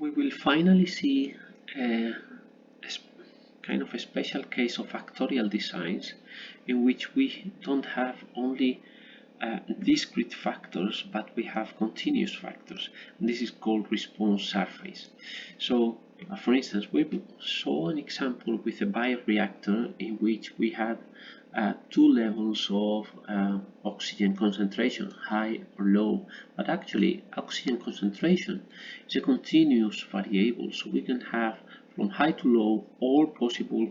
we will finally see a, kind of a special case of factorial designs in which we don't have only discrete factors, but we have continuous factors. And this is called response surface. So, for instance, we saw an example with a bioreactor in which we had two levels of oxygen concentration, high or low, but actually oxygen concentration is a continuous variable, so we can have from high to low all possible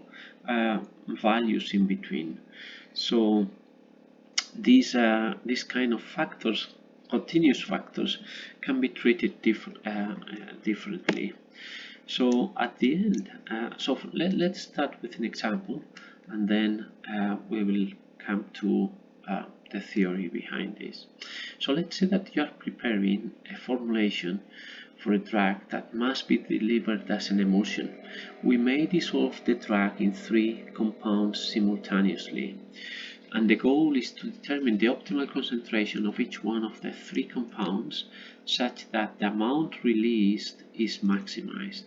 values in between. So these kind of factors, continuous factors, can be treated differently. So at the end, let's start with an example, and then we will come to the theory behind this. So let's say that you are preparing a formulation for a drug that must be delivered as an emulsion. We may dissolve the drug in 3 compounds simultaneously, and the goal is to determine the optimal concentration of each one of the 3 compounds such that the amount released is maximized.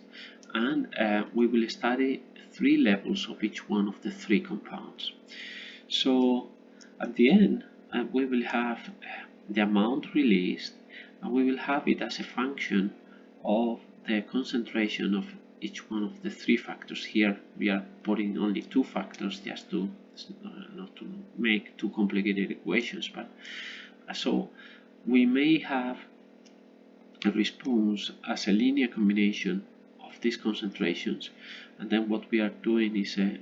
And we will study 3 levels of each one of the 3 compounds. So at the end, we will have the amount released, and we will have it as a function of the concentration of each one of the 3 factors. Here we are putting only 2 factors just to not to make too complicated equations, but so we may have a response as a linear combination of these concentrations, and then what we are doing is a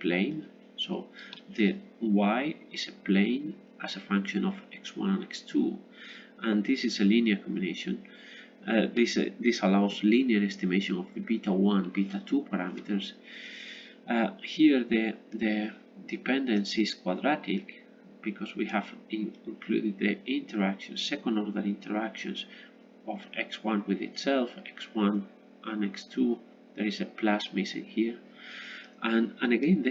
plane. So the y is a plane as a function of x1 and x2, and this is a linear combination. This allows linear estimation of the beta 1, beta 2 parameters. Here the dependence is quadratic because we have included the interactions, second order interactions of x1 with itself, x1 and x2. There is a plus missing here, and again the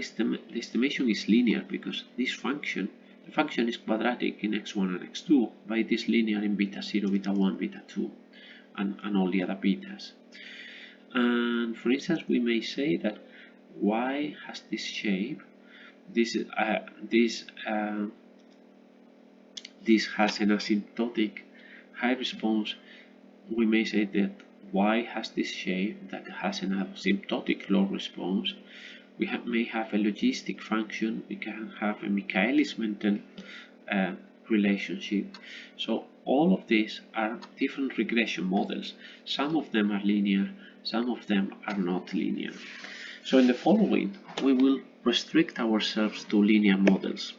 estimation is linear because this function, the function is quadratic in x1 and x2, but it is linear in beta 0, beta 1, beta 2, and all the other betas. And for instance, we may say that y has this shape. This has an asymptotic high response. We may say that y has this shape that has an asymptotic low response. We may have a logistic function. We can have a Michaelis-Menten relationship. So all of these are different regression models. Some of them are linear, some of them are not linear. So in the following, we will restrict ourselves to linear models.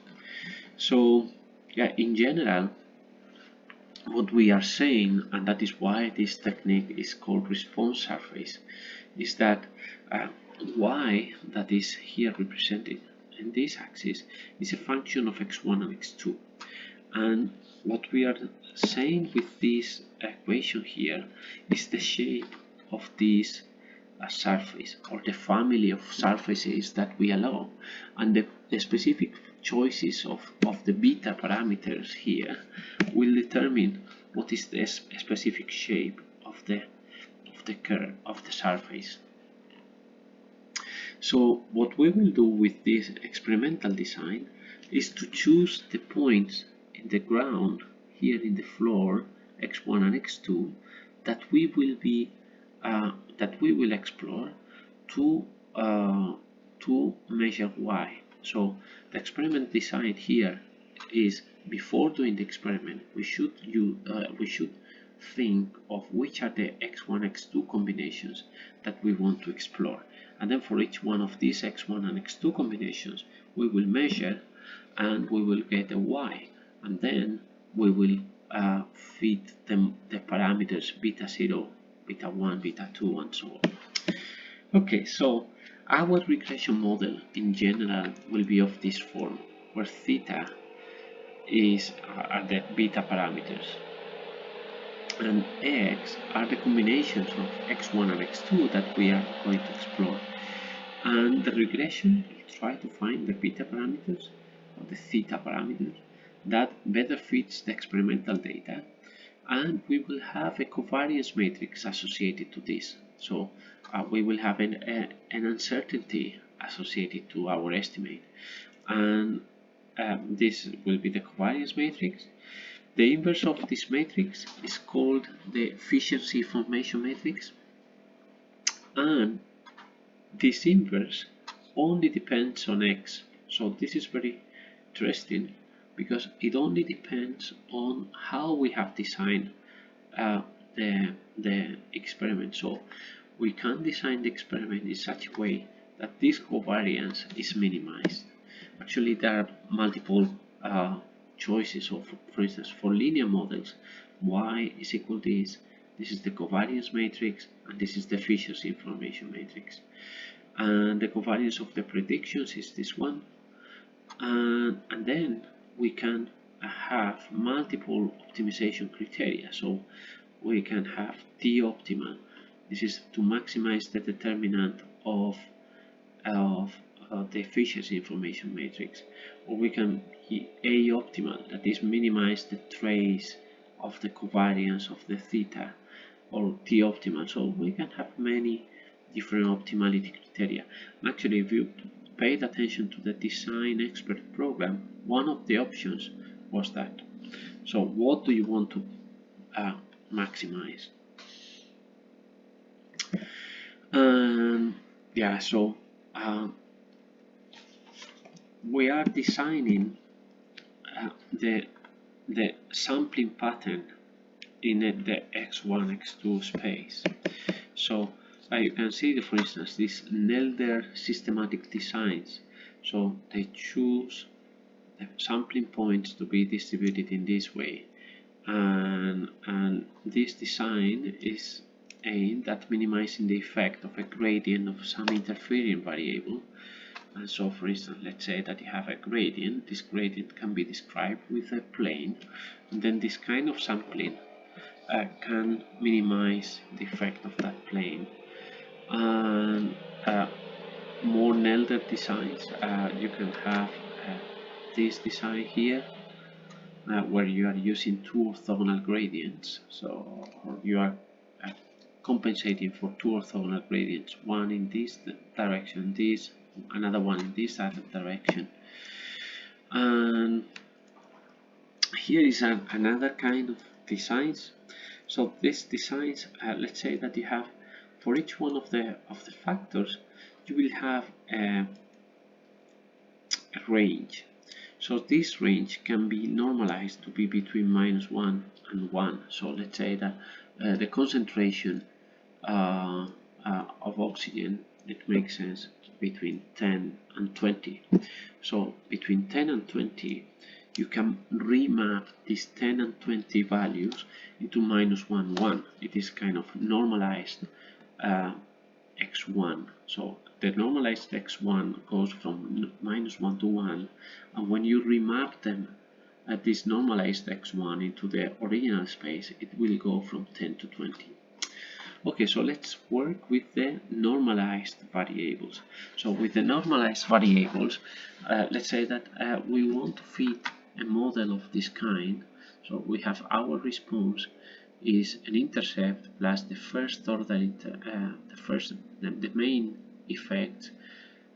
So yeah, in general, what we are saying, and that is why this technique is called response surface, is that y that is here represented in this axis is a function of x1 and x2. And what we are saying with this equation here is the shape of this surface, or the family of surfaces that we allow, and the specific choices of the beta parameters here will determine what is the specific shape of the curve of the surface. So what we will do with this experimental design is to choose the points in the ground here in the floor, x1 and x2, that we will explore to measure y. So the experiment design here is, before doing the experiment, we should think of which are the x1 x2 combinations that we want to explore, and then for each one of these x1 and x2 combinations we will measure and we will get a y, and then we will fit the parameters beta 0, beta 1, beta 2, and so on. Okay, so our regression model in general will be of this form, where theta are the beta parameters, and x are the combinations of x1 and x2 that we are going to explore. And the regression will try to find the beta parameters or the theta parameters that better fits the experimental data, and we will have a covariance matrix associated to this. So we will have an uncertainty associated to our estimate, and this will be the covariance matrix. The inverse of this matrix is called the efficiency information matrix, and this inverse only depends on x. So this is very interesting because it only depends on how we have designed uh, the experiment. So we can design the experiment in such a way that this covariance is minimized. Actually, there are multiple choices. So for instance, for linear models, y is equal to this. This is the covariance matrix, and this is the efficiency information matrix. And the covariance of the predictions is this one. And then we can have multiple optimization criteria. So we can have T optimal. This is to maximize the determinant of the efficiency information matrix, or we can A optimal, that is minimize the trace of the covariance of the theta, or T optimal. So we can have many different optimality criteria. And actually, if you paid attention to the design expert program, one of the options was that. So what do you want to maximize? Yeah, so we are designing the sampling pattern in the x1 x2 space. So you can see, for instance, these Nelder systematic designs. So they choose the sampling points to be distributed in this way, and this design is aimed at minimizing the effect of a gradient of some interfering variable. And so, for instance, let's say that you have a gradient. This gradient can be described with a plane, and then this kind of sampling can minimize the effect of that plane. And more Nelder designs, you can have this design here, where you are using two orthogonal gradients. So you are compensating for two orthogonal gradients, one in this direction, another one in this other direction. And here is another kind of designs. So these designs, let's say that you have, for each one of the factors, you will have a range. So this range can be normalized to be between -1 and 1. So let's say that the concentration of oxygen, it makes sense, between 10 and 20. So between 10 and 20, you can remap these 10 and 20 values into -1, 1. It is kind of normalized x1. So the normalized x1 goes from -1 to 1, and when you remap them at this normalized x1 into the original space, it will go from 10 to 20. Okay, so let's work with the normalized variables. So with the normalized variables, let's say that we want to fit a model of this kind. So we have our response is an intercept plus the first order, the main effect,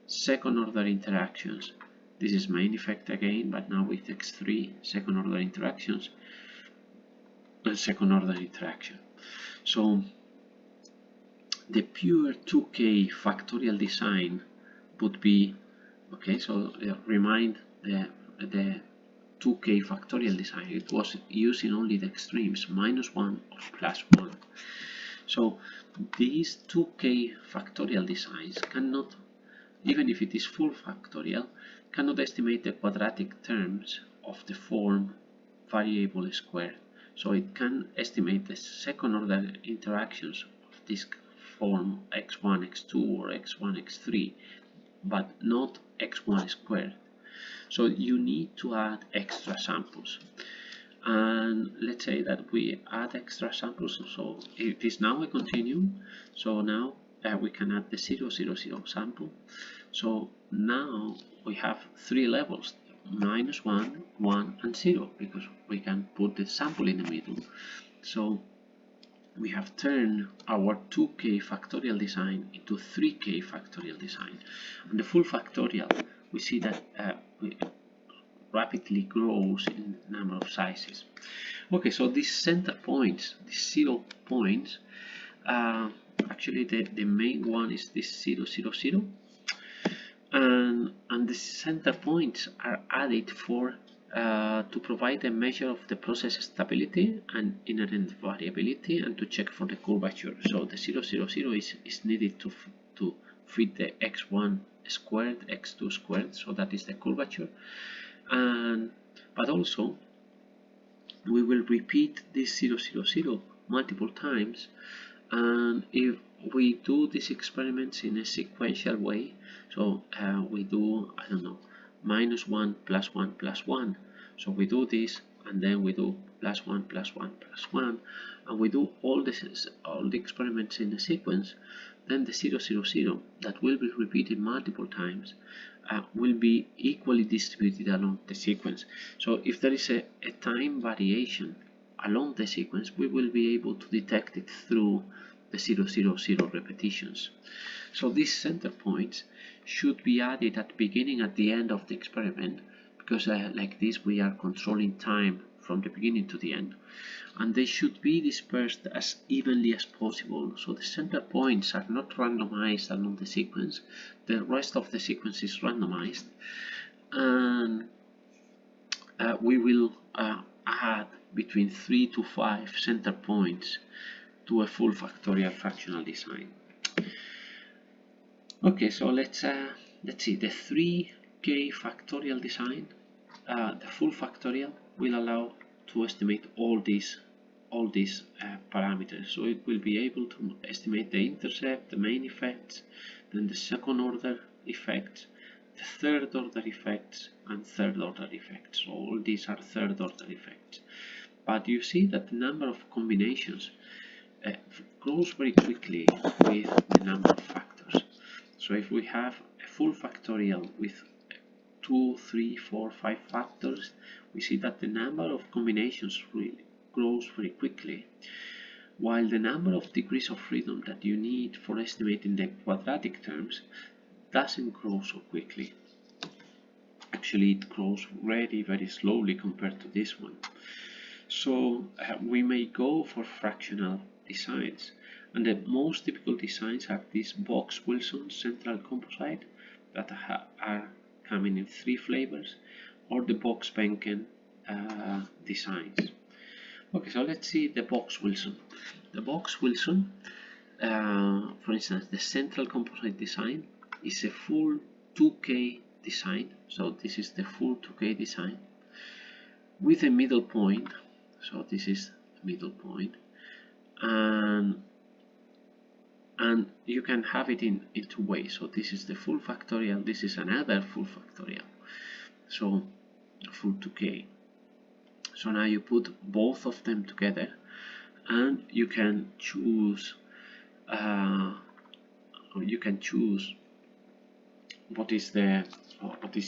second order interactions. This is main effect again, but now with x3, second order interactions, and second order interaction. So the pure 2K factorial design would be, okay, so remind the 2K factorial design, it was using only the extremes, -1 or +1. So these 2K factorial designs cannot, even if it is full factorial, cannot estimate the quadratic terms of the form variable squared. So it can estimate the second order interactions of this form x1, x2 or x1, x3, but not x1 squared. So you need to add extra samples. And let's say that we add extra samples. So it is now a continuum. So now we can add the 0, 0, 0 sample. So now we have three levels, -1, 1, and 0, because we can put the sample in the middle. So we have turned our 2k factorial design into 3k factorial design. And the full factorial, we see that we rapidly grows in number of sizes. Okay, so these center points, these 0 points, actually the main one is this 0, 0, 0, and the center points are added for to provide a measure of the process stability and inherent variability and to check for the curvature. So the 0, 0, 0 is needed to fit the x1 squared, x2 squared, so that is the curvature. But also we will repeat this 0, 0, 0 multiple times, and if we do these experiments in a sequential way, so we do, I don't know, -1 plus 1 plus 1, so we do this and then we do +1 plus 1 plus 1, and we do all the experiments in a sequence, then the 0, 0, 0 that will be repeated multiple times will be equally distributed along the sequence. So if there is a time variation along the sequence, we will be able to detect it through the 0, 0, 0 repetitions. So these center points should be added at the beginning, at the end of the experiment, because like this we are controlling time from the beginning to the end, and they should be dispersed as evenly as possible. So the center points are not randomized along the sequence, the rest of the sequence is randomized, and we will add between 3 to 5 center points to a full factorial fractional design. Okay, so let's see the 3k factorial design. The full factorial will allow to estimate all these parameters. So it will be able to estimate the intercept, the main effects, then the second order effects, the third order effects, and third order effects. So all these are third order effects. But you see that the number of combinations grows very quickly with the number of factors. So if we have a full factorial with 2, 3, 4, 5 factors, we see that the number of combinations really grows very quickly, while the number of degrees of freedom that you need for estimating the quadratic terms doesn't grow so quickly. Actually, it grows very, very slowly compared to this one. So we may go for fractional designs, and the most typical designs are these Box-Wilson central composite that are coming in 3 flavors, or the Box-Benken designs. Okay, so let's see the Box-Wilson. The Box-Wilson, for instance, the central composite design is a full 2K design. So this is the full 2K design with a middle point. So this is the middle point, and you can have it in 2 ways. So this is the full factorial, this is another full factorial, so full 2k. So now you put both of them together, and you can choose what is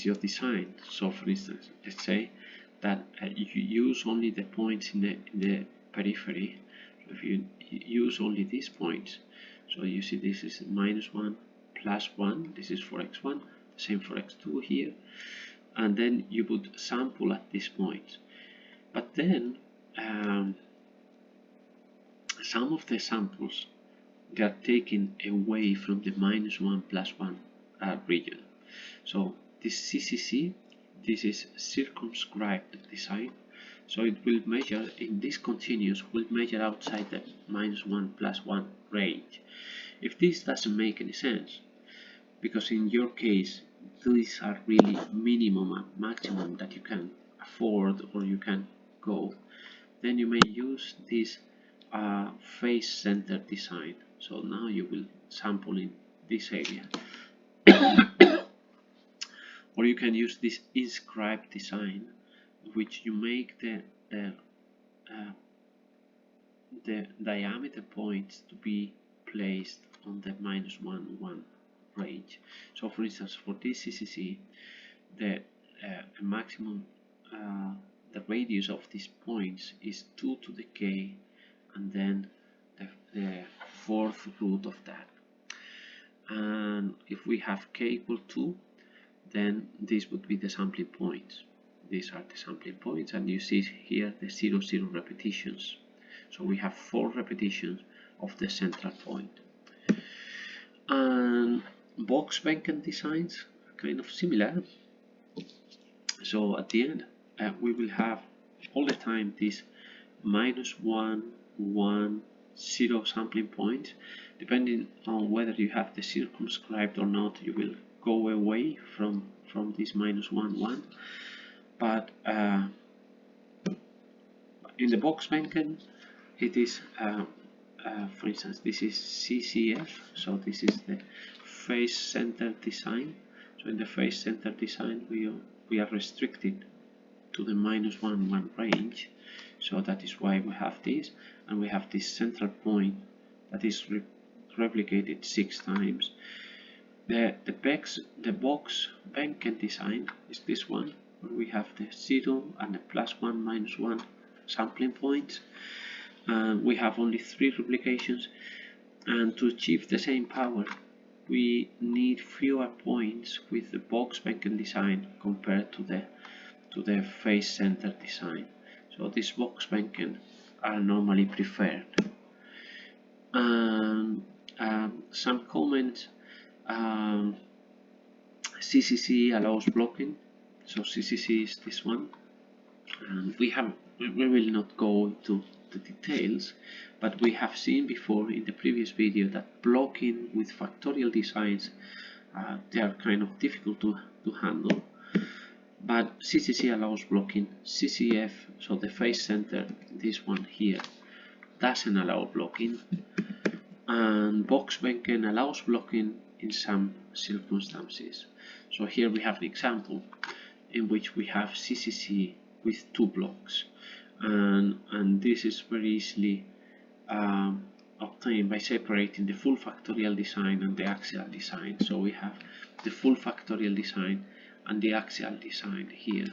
your design. So for instance, let's say that you use only the points in the periphery. So if you use only these points, so you see this is -1 plus 1, this is for x1, same for x2 here, and then you would sample at this point. But then some of the samples, they are taken away from the -1 plus 1 region. So this CCC, this is circumscribed design, so it will measure in this continuous, will measure outside the -1 plus 1 range. If this doesn't make any sense, because in your case these are really minimum and maximum that you can afford or you can go, then you may use this face-centered design. So now you will sample in this area. Or you can use this inscribed design, which you make the diameter points to be placed on the -1, 1 range. So for instance, for this CCC, the maximum, the radius of these points is 2 to the k and then the fourth root of that. And if we have k equal 2, then this would be the sampling points. These are the sampling points, and you see here the 0, 0 repetitions. So we have 4 repetitions of the central point. And box Benken designs are kind of similar. So at the end, we will have all the time this -1, 1, 0 sampling points. Depending on whether you have the circumscribed or not, you will go away from this -1, 1. But in the box Benken, it is, for instance, this is CCF, so this is the face center design. So in the face center design, we are restricted to the -1, 1 range. So that is why we have this, and we have this central point that is replicated 6 times. The box Benken design is this one, where we have the 0 and the +1, -1 sampling points. We have only 3 replications, and to achieve the same power, we need fewer points with the box Benken design compared to the face center design. So these box Benken are normally preferred. Some comments. CCC allows blocking, so CCC is this one, and we will not go into the details, but we have seen before in the previous video that blocking with factorial designs, they are kind of difficult to handle, but CCC allows blocking. CCF, so the face center, this one here, doesn't allow blocking, and box Benken allows blocking in some circumstances. So here we have an example in which we have CCC with 2 blocks, and this is very easily obtained by separating the full factorial design and the axial design. So we have the full factorial design and the axial design here.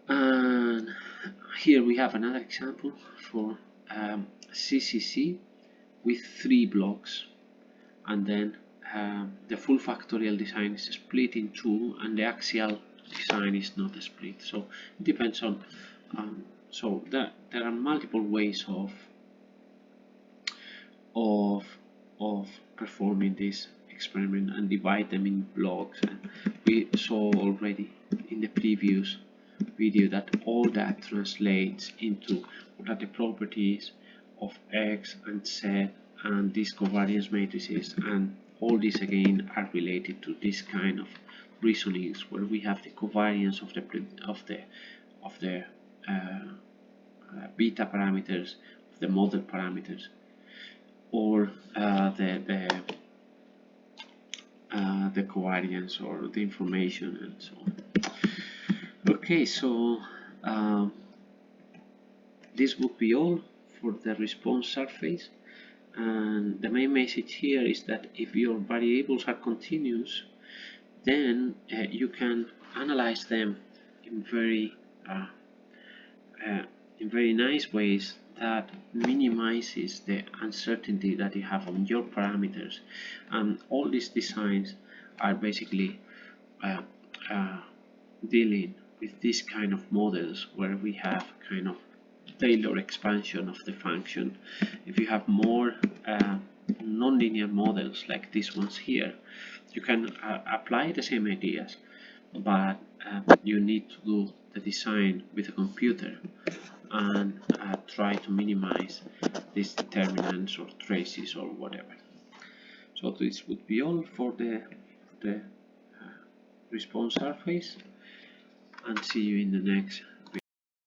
And here we have another example for CCC with 3 blocks, and then the full factorial design is split in 2, and the axial design is not split. So it depends on. So there are multiple ways of performing this experiment and divide them in blocks. And we saw already in the previous video that all that translates into what are the properties of X and Z and these covariance matrices, and all these again are related to this kind of reasonings where we have the covariance of the beta parameters of the model parameters, or the covariance or the information and so on. Okay, so this would be all for the response surface, and the main message here is that if your variables are continuous, then you can analyze them in very nice ways that minimizes the uncertainty that you have on your parameters. And all these designs are basically dealing with this kind of models where we have kind of Taylor expansion of the function. If you have more nonlinear models like these ones here, you can apply the same ideas, but you need to do the design with a computer and try to minimize these determinants or traces or whatever. So this would be all for the response surface, and see you in the next